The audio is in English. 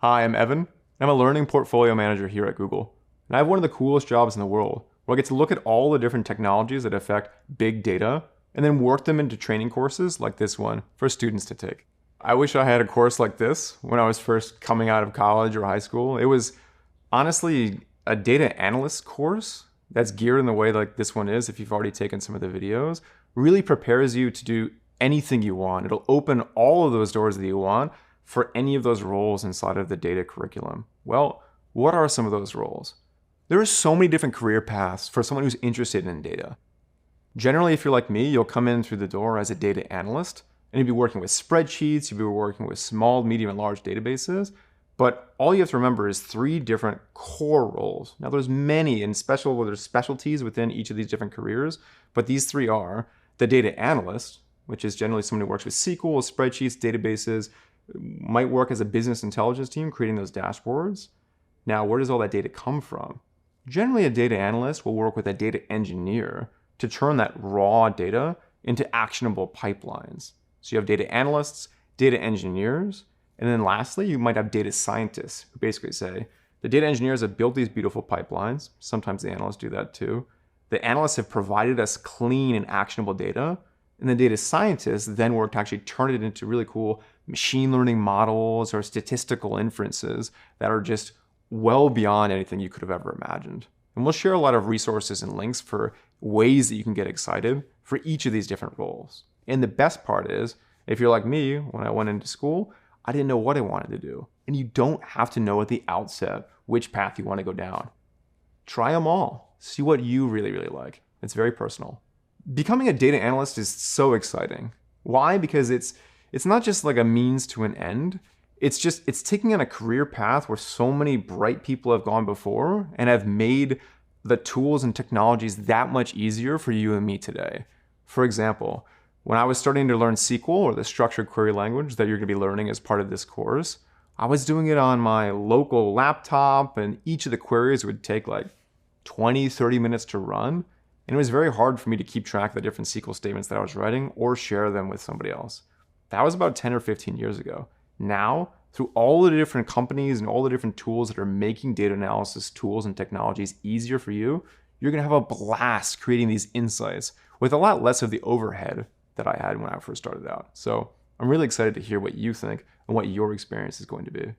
Hi, I'm Evan. I'm a learning portfolio manager here at Google. And I have one of the coolest jobs in the world, where I get to look at all the different technologies that affect big data and then work them into training courses like this one for students to take. I wish I had a course like this when I was first coming out of college or high school. It was honestly a data analyst course that's geared in the way like this one is, if you've already taken some of the videos, really prepares you to do anything you want. It'll open all of those doors that you want for any of those roles inside of the data curriculum. Well, what are some of those roles? There are so many different career paths for someone who's interested in data. Generally, if you're like me, you'll come in through the door as a data analyst, and you'll be working with spreadsheets, you'll be working with small, medium, and large databases, but all you have to remember is 3 different core roles. Now there's many, and there's specialties within each of these different careers, but these 3 are the data analyst, which is generally someone who works with SQL, spreadsheets, databases, might work as a business intelligence team creating those dashboards. Now, where does all that data come from? Generally, a data analyst will work with a data engineer to turn that raw data into actionable pipelines. So you have data analysts, data engineers, and then lastly, you might have data scientists who basically say, the data engineers have built these beautiful pipelines. Sometimes the analysts do that too. The analysts have provided us clean and actionable data, and the data scientists then work to actually turn it into really cool machine learning models or statistical inferences that are just well beyond anything you could have ever imagined. And we'll share a lot of resources and links for ways that you can get excited for each of these different roles. And the best part is, if you're like me, when I went into school, I didn't know what I wanted to do. And you don't have to know at the outset which path you want to go down. Try them all. See what you really, really like. It's very personal. Becoming a data analyst is so exciting. Why? Because it's not just like a means to an end. It's taking on a career path where so many bright people have gone before and have made the tools and technologies that much easier for you and me today. For example, when I was starting to learn SQL, or the structured query language that you're going to be learning as part of this course, I was doing it on my local laptop, and each of the queries would take like 20, 30 minutes to run. And it was very hard for me to keep track of the different SQL statements that I was writing or share them with somebody else. That was about 10 or 15 years ago. Now, through all the different companies and all the different tools that are making data analysis tools and technologies easier for you, you're going to have a blast creating these insights with a lot less of the overhead that I had when I first started out. So I'm really excited to hear what you think and what your experience is going to be.